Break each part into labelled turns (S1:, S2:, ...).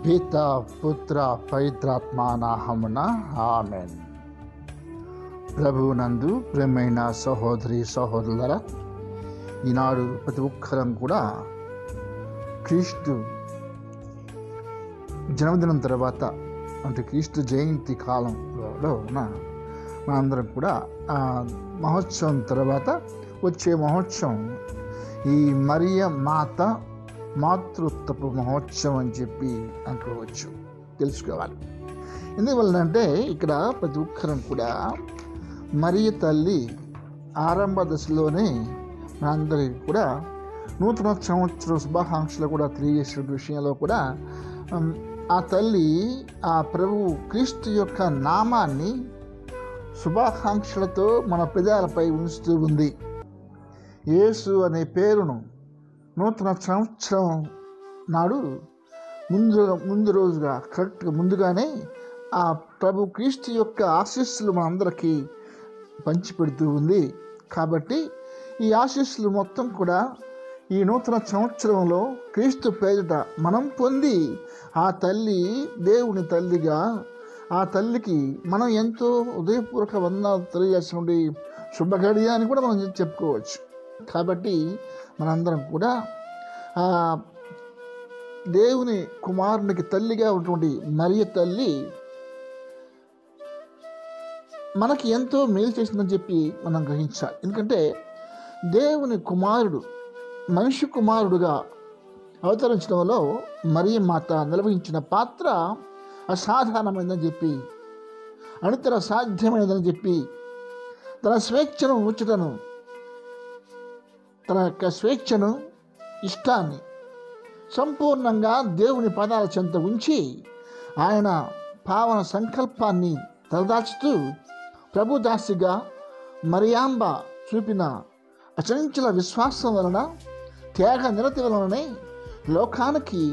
S1: పిత పుత్ర పవిత్రాత్మ నామమున ఆమేన్. ప్రభువునందు ప్రియమైన సహోదరి సహోదరులారా, ఈనాడు ప్రతి ఒక్కరం కూడా క్రీస్తు జన్మదినం తర్వాత అంటే క్రీస్తు జయంతి కాలంలో మనందరం కూడా ఆ మహోత్సవం తర్వాత వచ్చే మహోత్సవం ఈ మరియ మాత మాతృత్వపు మహోత్సవం అని చెప్పి అనుకోవచ్చు, తెలుసుకోవాలి. ఎందువల్లంటే ఇక్కడ ప్రతి ఒక్కరం కూడా మరియ తల్లి ఆరంభ దశలోనే మనందరికీ కూడా నూతన సంవత్సర శుభాకాంక్షలు కూడా తెలియజేసే విషయంలో కూడా ఆ తల్లి ఆ ప్రభు క్రీస్తు యొక్క నామాన్ని శుభాకాంక్షలతో మన పెదాలపై ఉంచుతూ ఉంది. యేసు అనే పేరును నూతన సంవత్సరం నాడు ముందు రోజుగా కరెక్ట్గా ముందుగానే ఆ ప్రభు క్రీస్తు యొక్క ఆశీస్సులు మనందరికీ పంచిపెడుతూ ఉంది. కాబట్టి ఈ ఆశీస్సులు మొత్తం కూడా ఈ నూతన సంవత్సరంలో క్రీస్తు పేరిట మనం పొంది ఆ తల్లి దేవుని తల్లిగా ఆ తల్లికి మనం ఎంతో హృదయపూర్వక వందనాలు తెలియజేసినటువంటి శుభగడియ అని కూడా మనం చెప్పుకోవచ్చు. కాబట్టి మనందరం కూడా ఆ దేవుని కుమారునికి తల్లిగా ఉన్నటువంటి మరియ తల్లి మనకి ఎంతో మేలు చేసిందని చెప్పి మనం గ్రహించాలి. ఎందుకంటే దేవుని కుమారుడు మనిషి కుమారుడుగా అవతరించడంలో మరియ మాత నిర్వహించిన పాత్ర అసాధారణమైనదని చెప్పి, అనితర సాధ్యమైనదని చెప్పి, తన స్వేచ్ఛను ఉంచుటను, తన యొక్క స్వేచ్ఛను ఇష్టాన్ని సంపూర్ణంగా దేవుని పదాల చెంత ఉంచి ఆయన పావన సంకల్పాన్ని తలదాచుతూ ప్రభుదాసిగా మరియాంబ చూపిన అచంచల విశ్వాసం వలన త్యాగ నిరతి వలననే లోకానికి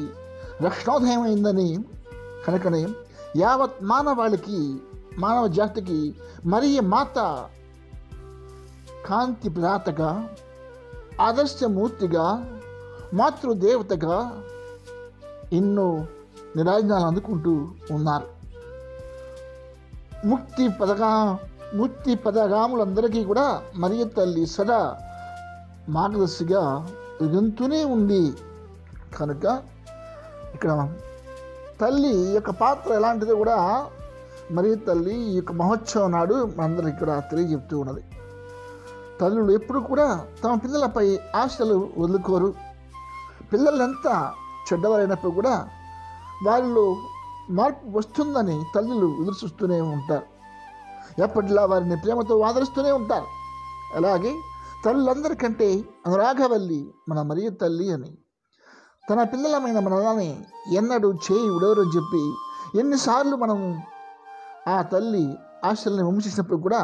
S1: రక్షణోదయమైందని కనుకనే యావత్ మానవ జాతికి మరియ మాత కాంతి ప్రాతగా, ఆదర్శమూర్తిగా, మాతృదేవతగా ఎన్నో నిరాజనాలు అందుకుంటూ ఉన్నారు. ముక్తి పదగాములందరికీ కూడా మరియ తల్లి సదా మార్గదర్శిగా ఎదుగుతూనే ఉంది. కనుక ఇక్కడ తల్లి యొక్క పాత్ర ఎలాంటిదో కూడా మరియ తల్లి ఈ యొక్క మహోత్సవం నాడు మనందరికీ ఇక్కడ తెలియజెప్తూ ఉన్నది. తల్లులు ఎప్పుడు కూడా తమ పిల్లలపై ఆశలు వదులుకోరు. పిల్లలు ఎంత చెడ్డవారైనప్పుడు కూడా వారిలో మార్పు వస్తుందని తల్లులు ఎదురు చూస్తూనే ఉంటారు. ఎప్పటిలా వారిని ప్రేమతో ఆదరిస్తూనే ఉంటారు. అలాగే తల్లులందరికంటే అనురాగవల్లి మన మరియ తల్లి అని తన పిల్లలమైన మనల్ని ఎన్నడూ చేయి విడవరని చెప్పి ఎన్నిసార్లు మనం ఆ తల్లి ఆశల్ని విమర్శించినప్పుడు కూడా,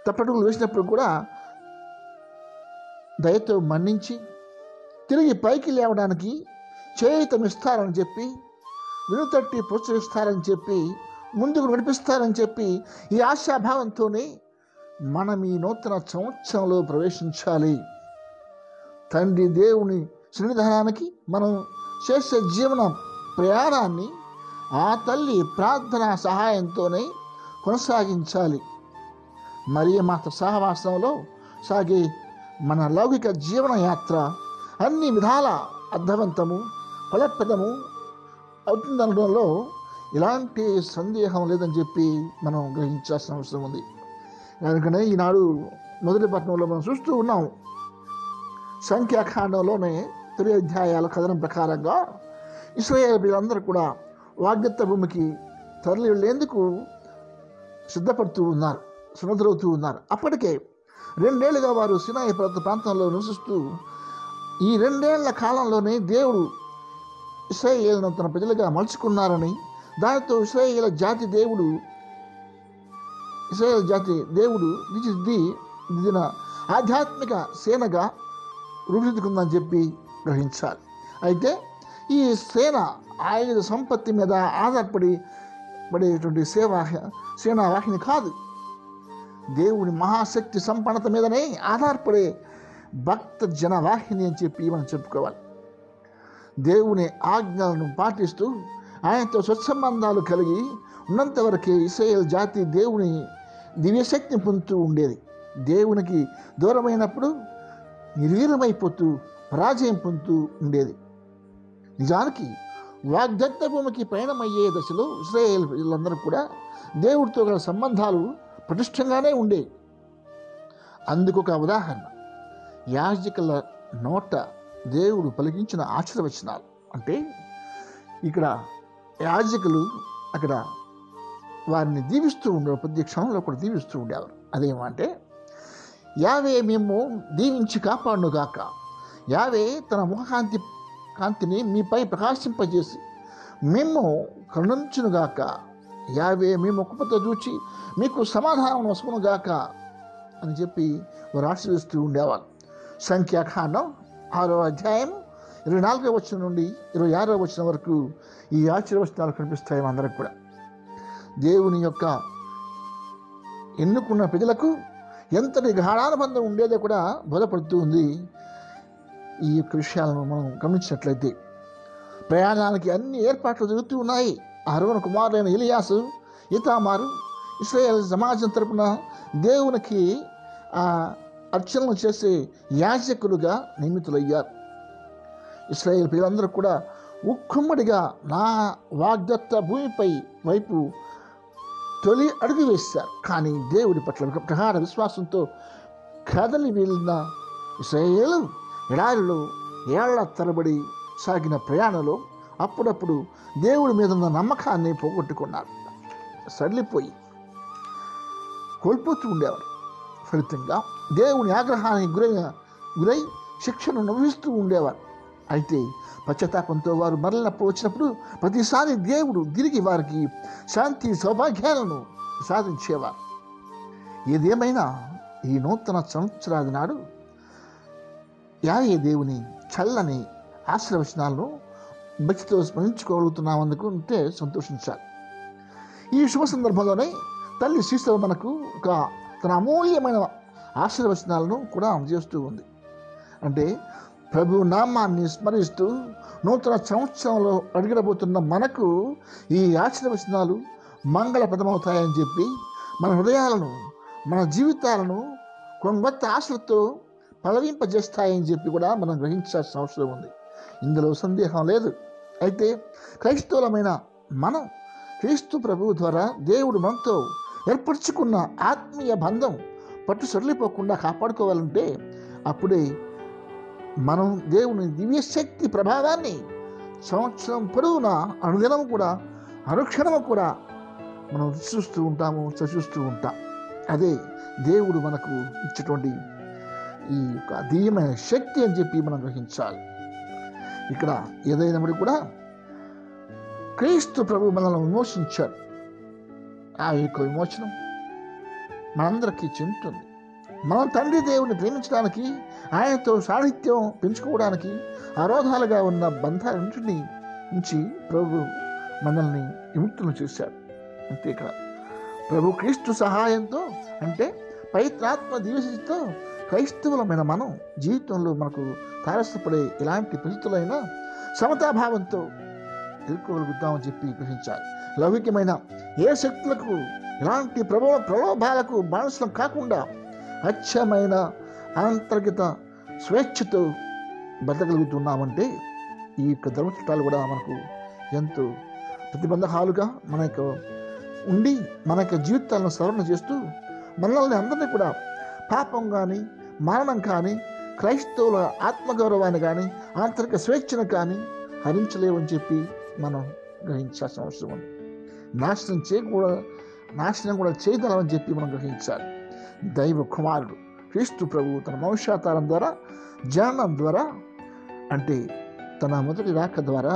S1: తప్పటడుగులు వేసినప్పుడు కూడా దయతో మన్నించి తిరిగి పైకి లేవడానికి చేయుతమిస్తారని చెప్పి, వినుతట్టి ప్రోత్సహిస్తారని చెప్పి, ముందుకు నడిపిస్తారని చెప్పి ఈ ఆశాభావంతోనే మనం ఈ నూతన సంవత్సరంలో ప్రవేశించాలి. తండ్రి దేవుని సన్నిధానానికి మనం చేసే జీవన ప్రయాణాన్ని ఆ తల్లి ప్రార్థన సహాయంతోనే కొనసాగించాలి. మరియ మాత సహవాసంలో సాగే మన లౌకిక జీవన యాత్ర అన్ని విధాల అర్థవంతము, ఫలప్రదము అవుతుందనడంలో ఎలాంటి సందేహం లేదని చెప్పి మనం గ్రహించాల్సిన అవసరం ఉంది. అందుకనే ఈనాడు మొదటి పట్టణంలో మనం చూస్తూ ఉన్నాం. సంఖ్యాకాండంలోనే 9 అధ్యాయాల కథనం ప్రకారంగా ఇశ్రాయేలు ప్రజలందరూ కూడా వాగ్దత్త భూమికి తరలి వెళ్ళేందుకు సిద్ధపడుతూ ఉన్నారు, సునదులవుతూ ఉన్నారు. అప్పటికే 2 ఏళ్లుగా వారు సినాయి ప్రాంతంలో నివసిస్తూ ఈ 2 ఏళ్ల కాలంలోనే దేవుడు ఇశ్రాయేలును తన ప్రజలుగా మలుచుకున్నారని, దానితో ఇశ్రాయేలు జాతి దేవుడు తీర్చిదిద్దిన ఆధ్యాత్మిక సేనగా రూపుదిద్దుకుందని చెప్పి గ్రహించాలి. అయితే ఈ సేన ఆయుధ సంపత్తి మీద పడేటువంటి సేనావాహిని కాదు, దేవుని మహాశక్తి సంపన్నత మీదనే ఆధారపడే భక్త జనవాహిని అని చెప్పి మనం చెప్పుకోవాలి. దేవుని ఆజ్ఞలను పాటిస్తూ ఆయనతో సత్సంబంధాలు కలిగి ఉన్నంత వరకే ఇశ్రాయేలు జాతి దేవుని దివ్యశక్తిని పొందుతూ ఉండేది. దేవునికి దూరమైనప్పుడు నిర్వీర్యమైపోతూ పరాజయం పొందుతూ ఉండేది. నిజానికి వాగ్దత్త భూమికి పయనమయ్యే దశలో ఇశ్రాయేలు వీళ్ళందరూ కూడా దేవుడితో గల సంబంధాలు పటిష్టంగానే ఉండేవి. అందుకు ఒక ఉదాహరణ యాజకుల నోట దేవుడు పలికించిన ఆశీర్వచనాలు. అంటే ఇక్కడ యాజకులు అక్కడ వారిని దీవిస్తూ ఉండేవారు, ప్రతి క్షణంలో కూడా దీవిస్తూ ఉండేవారు. అదేమంటే యావే మేము దీవించి కాపాడునుగాక, యావే తన కాంతిని మీపై ప్రకాశింపజేసి మేము కరుణించునుగాక, యావే మీ ముఖముతో చూచి మీకు సమాధానం వసుకునుగాక అని చెప్పి వారు ఆశీర్వదిస్తూ ఉండేవారు. సంఖ్యాకాండం 6వ అధ్యాయం 24వ వచనం నుండి 26వ వచనం వరకు ఈ ఆశీర్వచనాలు కనిపిస్తాయి అందరికి కూడా. దేవుని యొక్క ఎన్నుకున్న ప్రజలకు ఎంతటి గాఢానుబంధం ఉండేదో కూడా బోధపడుతూ ఉంది. ఈ యొక్క విషయాలను మనం గమనించినట్లయితే ప్రయాణానికి అన్ని ఏర్పాట్లు జరుగుతూ ఉన్నాయి. అహరోను కుమారులైన ఎలియాసు, ఇతామారు ఇశ్రాయేలు సమాజం తరపున దేవునికి అర్చనలు చేసే యాజకులుగా నియమితులయ్యారు. ఇశ్రాయేలు ప్రజలందరూ కూడా ఉక్కుమ్మడిగా నా వాగ్దత్త భూమిపై వైపు తొలి అడుగు వేశారు. కానీ దేవుడి పట్ల ప్రగాఢ విశ్వాసంతో కదలి వెళ్ళిన ఇశ్రాయేలు ఎడారిలో ఏళ్ల తరబడి సాగిన ప్రయాణంలో అప్పుడప్పుడు దేవుడి మీద ఉన్న నమ్మకాన్ని పోగొట్టుకున్నారు. సడలిపోయి కోల్పోతూ ఉండేవారు. ఫలితంగా దేవుని ఆగ్రహానికి గురై శిక్షను అనుభవిస్తూ ఉండేవారు. అయితే పశ్చాత్తాపంతో వారు మరలినప్పుడు వచ్చినప్పుడు ప్రతిసారి దేవుడు తిరిగి వారికి శాంతి సౌభాగ్యాలను సాధించేవారు. ఏదేమైనా ఈ నూతన సంవత్సరాది నాడు యాయే దేవుని చల్లని ఆశీర్వచనాలను భక్తితో స్మరించుకోగలుగుతున్నామందుకు అంటే సంతోషించాలి. ఈ శుభ సందర్భంలోనే తల్లి శ్రీస్తవ మనకు ఒక తన అమూల్యమైన ఆశీర్వచనాలను కూడా అందజేస్తూ ఉంది. అంటే ప్రభు నామాన్ని స్మరిస్తూ నూతన సంవత్సరంలో అడుగుడబోతున్న మనకు ఈ ఆశీర్వచనాలు మంగళప్రదమవుతాయని చెప్పి మన హృదయాలను, మన జీవితాలను కొంగొత్త ఆశలతో పలవింపజేస్తాయని చెప్పి కూడా మనం గ్రహించాల్సిన అవసరం ఉంది. ఇందులో సందేహం లేదు. అయితే క్రైస్తవులమైన మనం క్రీస్తు ప్రభువు ద్వారా దేవుడు మనతో ఏర్పరచుకున్న ఆత్మీయ బంధం పట్టు సడలిపోకుండా కాపాడుకోవాలంటే అప్పుడే మనం దేవుని దివ్యశక్తి ప్రభావాన్ని సంవత్సరం పొడవున అనుదినం కూడా అనుక్షణము కూడా మనం చూస్తూ ఉంటాము, చూస్తూ ఉంటాం. అదే దేవుడు మనకు ఇచ్చేటువంటి ఈ యొక్క దివ్యమైన శక్తి అని చెప్పి మనం గ్రహించాలి. ఇక్కడ ఏదైనప్పుడు కూడా క్రీస్తు ప్రభు మనల్ని విమోచించాడు. ఆ యొక్క విమోచనం మనందరికీ చెందుతుంది. మనం తండ్రి దేవుని ప్రేమించడానికి, ఆయనతో సాహిత్యం పెంచుకోవడానికి అరోధాలుగా ఉన్న బంధాలన్నింటినీ నుంచి ప్రభు మనల్ని విముక్తులు చేశాడు. అంటే ఇక్కడ ప్రభు క్రీస్తు సహాయంతో, అంటే పవిత్రాత్మ దివ్యశక్తితో క్రైస్తవులమైన మనం జీవితంలో మనకు తారసపడే ఎలాంటి పరిస్థితులైనా సమతాభావంతో ఎదుర్కోగలుగుతామని చెప్పి గ్రహించాలి. లౌకికమైన ఏ శక్తులకు, ఎలాంటి ప్రలోభాలకు బానిసలం కాకుండా అచ్చమైన అంతర్గత స్వేచ్ఛతో బతకగలుగుతున్నామంటే ఈ యొక్క ధర్మచట్టాలు కూడా మనకు ఎంతో ప్రతిబంధకాలుగా మన యొక్క ఉండి మన యొక్క జీవితాలను సవరణ చేస్తూ మనల్ని అందరినీ కూడా పాపం కానీ, మరణం కానీ, క్రైస్తవుల ఆత్మగౌరవాన్ని కానీ, ఆంతరిక స్వేచ్ఛను కానీ హరించలేవని చెప్పి మనం గ్రహించాల్సిన అవసరం ఉంది. నాశనం కూడా చేయగలమని చెప్పి మనం గ్రహించాలి. దైవ కుమారుడు క్రీస్తు ప్రభువు తన వంశావతారం ద్వారా, జననం ద్వారా, అంటే తన మొదటి రాక ద్వారా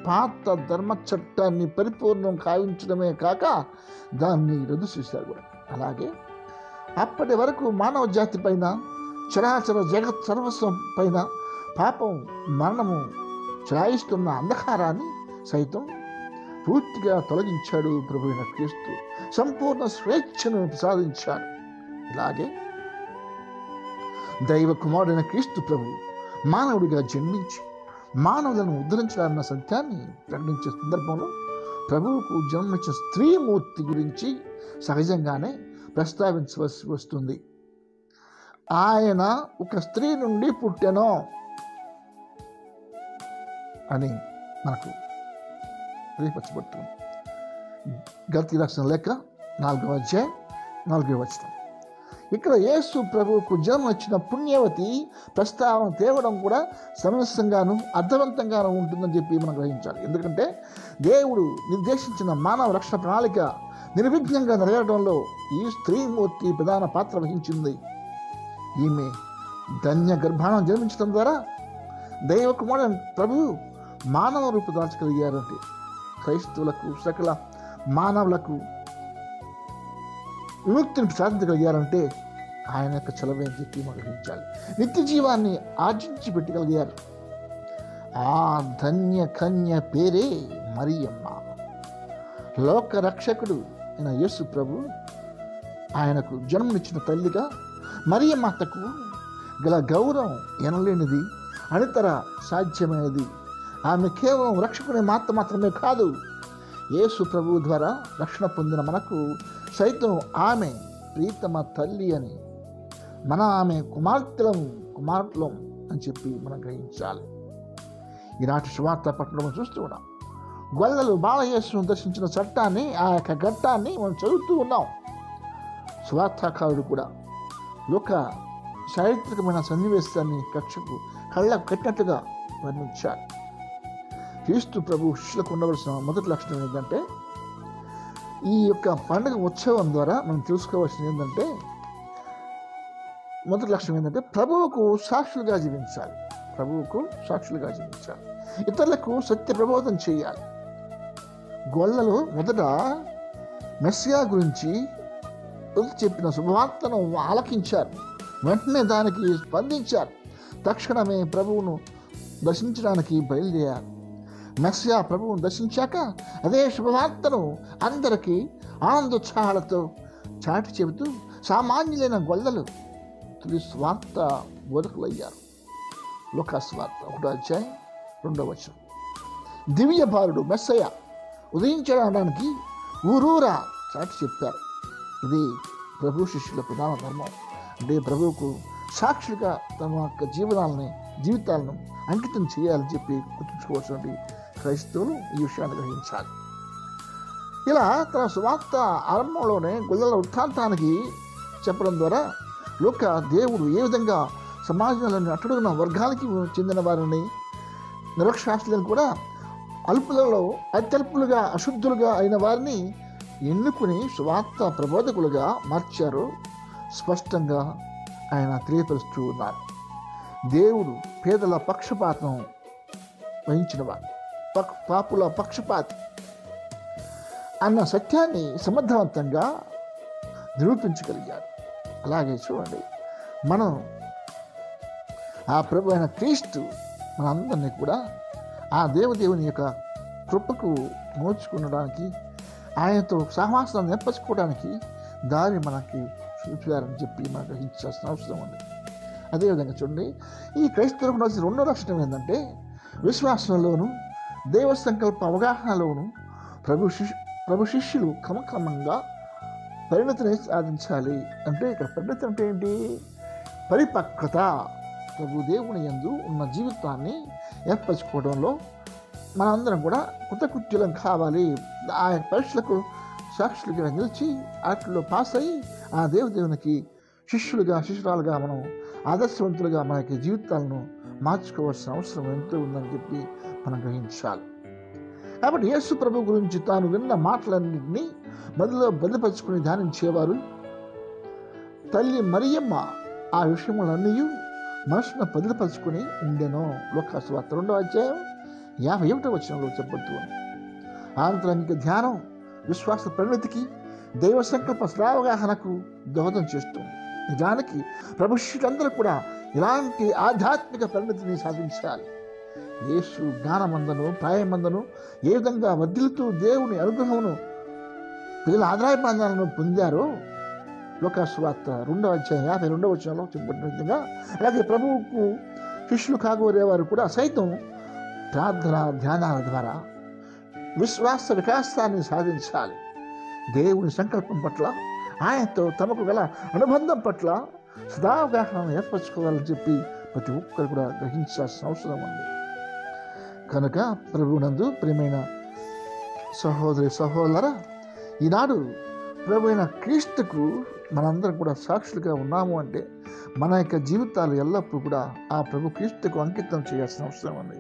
S1: పాత ధర్మ చట్టాన్ని పరిపూర్ణం కావించడమే కాక దాన్ని రద్దు చేశారు కూడా. అలాగే అప్పటి వరకు మానవ జాతి పైన, చరాచర జగత్ సర్వస్వం పైన పాపం, మరణము చలాయిస్తున్న అంధకారాన్ని సైతం పూర్తిగా తొలగించాడు ప్రభువైన క్రీస్తు. సంపూర్ణ స్వేచ్ఛను ప్రసాదించాడు. ఇలాగే దైవ కుమారుడైన క్రీస్తు ప్రభు మానవుడిగా జన్మించి మానవులను ఉద్ధరించాలన్న సత్యాన్ని ప్రకటించే సందర్భంలో ప్రభువుకు జన్మించిన స్త్రీమూర్తి గురించి సహజంగానే ప్రస్తావించవలసి వస్తుంది. ఆయన ఒక స్త్రీ నుండి పుట్టెను అని మనకు తెలియపరచబడుతుంది. గలతీ రాసిన లేఖ 4వ అధ్యాయం 4వ వచనం. ఇక్కడ యేసు ప్రభువుకు జన్మనిచ్చిన పుణ్యవతి ప్రస్తావన తేవడం కూడా సమంజసంగాను అర్థవంతంగాను ఉంటుందని చెప్పి మనం గ్రహించాలి. ఎందుకంటే దేవుడు నిర్దేశించిన మానవ రక్షణ ప్రణాళిక నిర్విఘ్నంగా నెరవేరడంలో ఈ స్త్రీమూర్తి ప్రధాన పాత్ర వహించింది. ఈమె ధన్య గర్భాన్ని జన్మించడం ద్వారా దైవ కుమారుడు ప్రభువు మానవ రూపు దాల్చగలిగారంటే క్రైస్తవులకు సకల మానవులకు విముక్తిని సాధించగలిగారంటే ఆయన యొక్క చలవే అని చెప్పి మనం గ్రహించాలి. నిత్య జీవాన్ని ఆర్జించి పెట్టగలిగారు. ఆ ధన్య కన్య పేరే మరియమ్మ. లోక రక్షకుడు అయిన యేసు ప్రభు ఆయనకు జన్మనిచ్చిన తల్లిగా మరియమ్మకు గల గౌరవం ఎనలేనిది, అనితర సాధ్యమైనది. ఆమె కేవలం రక్షకుని మాత్రమే కాదు, యేసు ప్రభువు ద్వారా రక్షణ పొందిన మనకు సైతం ఆమె ప్రీతమ తల్లి అని, మన ఆమె కుమార్తెలం అని చెప్పి మనం గ్రహించాలి. ఈనాటి సువార్త పట్టణం చూస్తూ ఉన్నాం. గొల్లలు బాలయేసును దర్శించిన చట్టాన్ని, ఆ యొక్క ఘట్టాన్ని మనం చదువుతూ ఉన్నాం. సువార్తాకారుడు కూడా ఒక చారిత్రకమైన సన్నివేశాన్ని కళ్ళకు కట్టినట్లుగా వర్ణించాడు. క్రీస్తు ప్రభు శిష్యులకు ఉండవలసిన మొదటి లక్షణం ఏంటంటే, ఈ యొక్క పండుగ ఉత్సవం ద్వారా మనం తెలుసుకోవాల్సింది ఏంటంటే, మొదటి లక్షణం ఏంటంటే ప్రభువుకు సాక్షులుగా జీవించాలి. ఇతరులకు సత్య ప్రబోధం చేయాలి. గొల్లలు మొదట మెస్సియా గురించి చెప్పిన శుభవార్తను ఆలకించారు. వెంటనే దానికి స్పందించారు. తక్షణమే ప్రభువును దర్శించడానికి బయలుదేరారు. మెస్సియా ప్రభువును దర్శించాక అదే శుభవార్తను అందరికీ ఆనందోత్సాహాలతో చాటి చెబుతూ సామాన్యులైన గొల్లలు తుది స్వార్థ బోధకులయ్యారు. లోకాస్వార్త 1వ అధ్యాయం 2వ వచనం. దివ్య బాలుడు మెస్సయ్య ఉదయించడానికి ఊరూరా చాటి చెప్పారు. ఇది ప్రభు శిష్యుల ప్రధాన ధర్మం. అంటే ప్రభువుకు సాక్షులుగా తమ యొక్క జీవితాలను అంకితం చేయాలని చెప్పి గుర్తుంచుకోవాల్సిన క్రైస్తవులు ఈ విషయాన్ని గ్రహించాలి. ఇలా తన సువార్త ఆరంభంలోనే గొల్లల వృత్తాంతానికి చెప్పడం ద్వారా దేవుడు ఏ విధంగా సమాజంలోని అట్టడుగున వర్గానికి చెందిన వారిని, నిరక్షరాస్యులను కూడా అల్పులలో అత్యల్పులుగా అశుద్ధులుగా అయిన వారిని ఎన్నుకుని సువార్త ప్రబోధకులుగా మార్చారు స్పష్టంగా ఆయన తెలియపరుస్తూ ఉన్నారు. దేవుడు పేదల పక్షపాతం వహించినవాడు, పాపుల పక్షపాతి అన్న సత్యాన్ని సమర్థవంతంగా నిరూపించగలిగాడు. అలాగే చూడండి, మనం ఆ ప్రభు అయిన క్రీస్తు మనందరినీ కూడా ఆ దేవుని యొక్క కృపకు నోచుకునడానికి, ఆయనతో సహవాసాన్ని నెప్పచుకోవడానికి దారి మనకి చూపారని చెప్పి మనం గ్రహించాల్సిన అవసరం ఉంది. అదేవిధంగా చూడండి, ఈ క్రైస్తవులకు ఉండాల్సిన రెండో లక్షణం ఏంటంటే, విశ్వాసంలోను దైవ సంకల్ప అవగాహనలోను ప్రభు శిష్యులు క్రమక్రమంగా పరిణతిని సాధించాలి. అంటే ఇక్కడ పరిణతి అంటే ఏంటి? పరిపక్వత. ప్రభు దేవుని యందు ఉన్న జీవితాన్ని ఏర్పరచుకోవడంలో మనందరం కూడా కృతకృత్యులం కావాలి. ఆ పరీక్షలకు సాక్షులుగా నిలిచి వాటిలో పాస్ అయ్యి ఆ దేవునికి శిష్యురాలుగా మనం ఆదర్శవంతులుగా మనకి జీవితాలను మార్చుకోవాల్సిన అవసరం ఎంతో ఉందని చెప్పి మనం గ్రహించాలి. కాబట్టి యేసు ప్రభు గురించి తాను విన్న మాటలన్నింటినీ మొదలు బదిలిపరుచుకుని ధ్యానించేవారు. తల్లి మరియమ్మ ఆ విషయములన్నీ మనసును బదిలిపరుచుకుని ఉండెను. లోకాసువార్త 2వ అధ్యాయం 51వ వచనంలో చెప్పబడుతుంది. ఆంతరంగిక ధ్యానం విశ్వాస పరిణతికి, దైవ సంకల్ప అవగాహనకు దోహదం చేస్తుంది. నిజానికి ప్రభు శిష్యులందరూ కూడా ఇలాంటి ఆధ్యాత్మిక పరిణతిని సాధించాలి. యేసు జ్ఞానమందను ప్రాయమందను ఏ విధంగా వర్ధిల్లుతూ దేవుని అనుగ్రహమును ప్రజల ఆదాయపాదాలను పొందారో లోకాసువార్త 2వ అధ్యాయం 52వ వచనంలో చెప్పబడిన విధంగా, అలాగే ప్రభువుకు శిష్యులు కాగోరేవారు కూడా సైతం ప్రార్థన ధ్యానాల ద్వారా విశ్వాస వికాసాన్ని సాధించాలి. దేవుని సంకల్పం పట్ల, ఆయనతో తమకు గల అనుబంధం పట్ల సదావగాహన ఏర్పరచుకోవాలని చెప్పి ప్రతి ఒక్కరు కూడా గ్రహించాల్సిన అవసరం ఉంది. కనుక ప్రభువునందు ప్రియమైన సహోదరి సహోదరులారా, ఈనాడు ప్రభు అయిన క్రీస్తుకు మనందరం కూడా సాక్షులుగా ఉన్నాము అంటే మన యొక్క జీవితాలు ఎల్లప్పుడూ కూడా ఆ ప్రభు క్రీస్తుకు అంకితం చేయాల్సిన అవసరం ఉంది.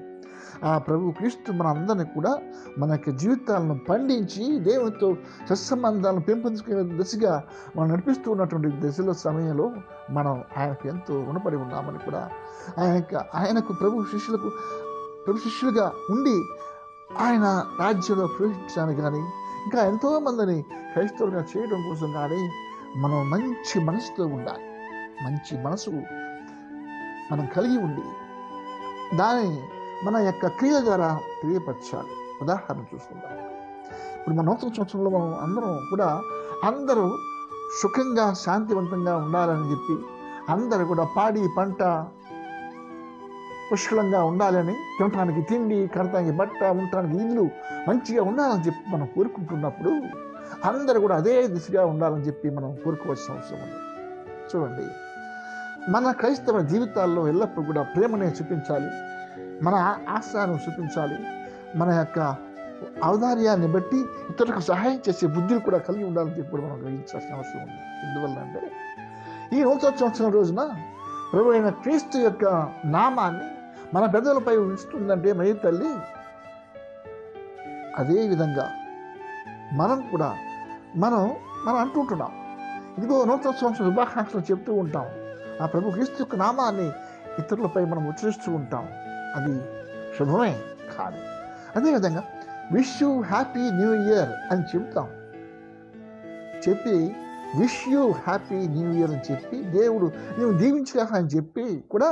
S1: ఆ ప్రభు క్రీస్తు మన అందరినీ కూడా మన యొక్క జీవితాలను పండించి దేవునితో సత్సంబంధాలను పెంపొందుకునే దశగా మనం నడిపిస్తూ ఉన్నటువంటి దశలో సమయంలో మనం ఆయనకు ఎంతో రుణపడి ఉన్నామని కూడా ఆయనకు ప్రభు శిష్యులుగా ఉండి ఆయన రాజ్యంలో ప్రవేశించడానికి కానీ ఇంకా ఎంతోమందిని క్రైస్తవులుగా చేయడం కోసం కానీ మనం మంచి మనసుతో ఉండాలి. మంచి మనసు మనం కలిగి ఉండి దాన్ని మన యొక్క క్రియ ద్వారా తెలియపరచాలి. ఉదాహరణ చూసుకుందాం. ఇప్పుడు మన నూతన సంవత్సరంలో మనం అందరూ సుఖంగా శాంతివంతంగా ఉండాలని చెప్పి అందరూ కూడా పాడి పంట పుష్కలంగా ఉండాలని, తినటానికి తిండి, కడటానికి బట్ట, ఉండటానికి ఇల్లు మంచిగా ఉండాలని చెప్పి మనం కోరుకుంటున్నప్పుడు అందరూ కూడా అదే దిశగా ఉండాలని చెప్పి మనం కోరుకోవాల్సిన అవసరం ఉంది. చూడండి, మన క్రైస్తవ జీవితాల్లో ఎల్లప్పుడూ కూడా ప్రేమనే చూపించాలి, మన ఆశను చూపించాలి, మన యొక్క ఔదార్యాన్ని బట్టి ఇతరులకు సహాయం చేసే బుద్ధిని కూడా కలిగి ఉండాలని చెప్పి మనం గ్రహించాల్సిన అవసరం ఉంది. ఎందువల్ల అంటే ఈ నూతన సంవత్సరం రోజున ప్రభు అయిన క్రీస్తు యొక్క నామాన్ని మన పెదవులపై ఉంచుతుందంటే మరి తల్లి, అదేవిధంగా మనం అంటుంటున్నాం, ఇదిగో నూతన సంవత్సరం శుభాకాంక్షలు చెప్తూ ఉంటాం. ఆ ప్రభు క్రీస్తు యొక్క నామాన్ని ఇతరులపై మనం ఉచ్చరిస్తూ ఉంటాం. అది శుభమే కాదు. అదేవిధంగా wish you happy new year అని చెప్తాం. చెప్పి wish you happy new year అని చెప్పి దేవుడు నువ్వు దీవించలేక అని చెప్పి కూడా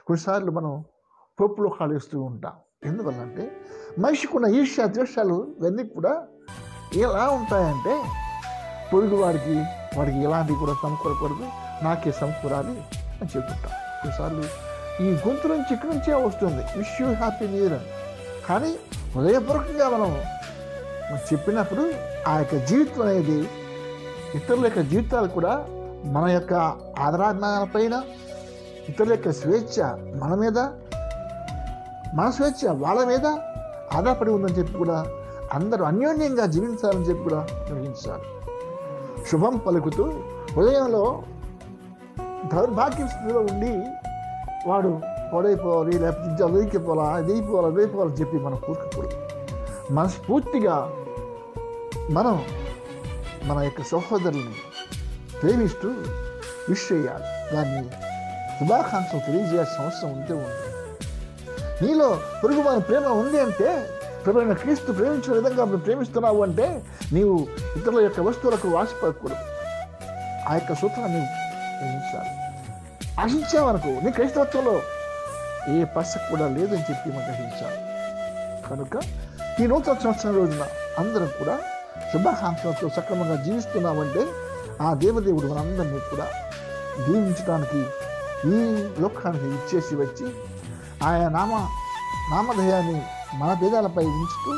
S1: కొన్నిసార్లు మనం పప్పులో కాలేస్తూ ఉంటాం. ఎందువల్లంటే మనిషికున్న ఈర్ష్య ద్వేషాలు ఇవన్నీ కూడా ఎలా ఉంటాయంటే వాడికి ఎలాంటివి కూడా సమకూరకూడదు, నాకే సమకూరాలి అని చెప్తుంటాం. కొన్నిసార్లు ఈ గొంతు నుంచి ఇక్కడి నుంచే వస్తుంది wish you happy new year అని. కానీ హృదయపూర్వకంగా మనం చెప్పినప్పుడు ఆ యొక్క జీవితం అనేది ఇతరుల యొక్క జీవితాలు కూడా మన యొక్క ఆదరాభిమానాల పైన, ఇతరుల యొక్క స్వేచ్ఛ మన మీద, మన స్వేచ్ఛ వాళ్ళ మీద ఆధారపడి ఉందని చెప్పి కూడా అందరూ అన్యోన్యంగా జీవించాలని చెప్పి కూడా గ్రహించాలి. శుభం పలుకుతూ హృదయంలో దౌర్భాగ్య స్థితిలో ఉండి వాడు పొడైపోవాలి, లేకపోతే అదైపోవాలని చెప్పి మనం కూర్చోకూడదు. మనస్ఫూర్తిగా మనం మన యొక్క సహోదరుల్ని ప్రేమిస్తూ విష్ చేయాలి, దాన్ని శుభాకాంక్షలు తెలియజేయాల్సిన అవసరం ఉంది. నీలో పొరుగు మన ప్రేమ ఉంది అంటే, ప్రభువైన క్రీస్తు ప్రేమించిన విధంగా ప్రేమిస్తున్నావు అంటే నీవు ఇతరుల యొక్క వస్తువులకు ఆశపడకూడదు. ఆ యొక్క సూత్రాన్ని గ్రహించాలి. ఆశించామనుకో నీ క్రైస్తవత్వంలో ఏ పసకు కూడా లేదని చెప్పి మనం గ్రహించాలి. కనుక ఈ నూతన సంవత్సరం రోజున అందరం కూడా శుభాకాంక్షలతో సక్రమంగా జీవిస్తున్నామంటే ఆ దేవదేవుడు మనందరినీ కూడా దీవించడానికి ఈ లోకానికి ఇచ్చేసి వచ్చి ఆయన నామధేయాన్ని మన పేదాలపై ఉంచుతూ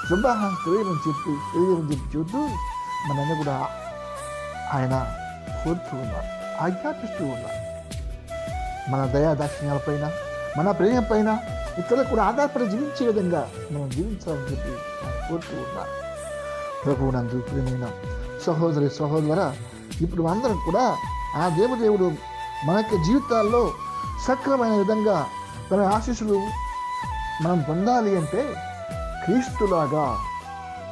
S1: శుభాకాంక్ష తెలియని చెప్పి చూస్తూ మనల్ని కూడా ఆయన కోరుతూ ఉన్నారు, ఆజ్ఞాపిస్తూ ఉన్నారు. మన దయాదాక్షిణ్యాలపైన, మన ప్రేమ పైన ఇతరులకు కూడా ఆధారపడి జీవించే విధంగా మనం జీవించాలని చెప్పి ఆయన కోరుతూ ఉన్నారు. ప్రభువునందు ప్రియమైన సహోదరులారా, ఇప్పుడు అందరం కూడా ఆ దేవదేవుడు మన యొక్క జీవితాల్లో సక్రమైన విధంగా తన ఆశీస్సులు మనం పొందాలి అంటే క్రీస్తులాగా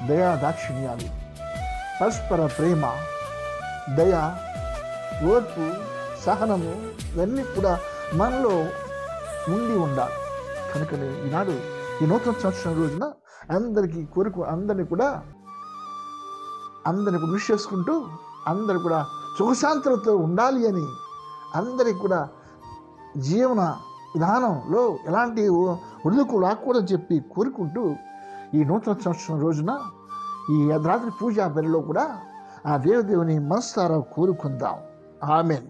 S1: దయా దాక్షిణ్యాలు, పరస్పర ప్రేమ, దయ, ఓర్పు, సహనము ఇవన్నీ కూడా మనలో ఉండి ఉండాలి. కనుకనే ఈనాడు ఈ నూతన సంవత్సరం రోజున అందరినీ కూడా విష్ చేసుకుంటూ అందరూ కూడా సుఖశాంతులతో ఉండాలి అని, అందరికి కూడా జీవన విధానంలో ఎలాంటి ఒడుకు రాకూడదని చెప్పి కోరుకుంటూ ఈ నూతన సంవత్సరం రోజున ఈ అర్ధరాత్రి పూజా బలిలో కూడా ఆ దేవదేవుని మనసారా కోరుకుందాం. ఆమెన్.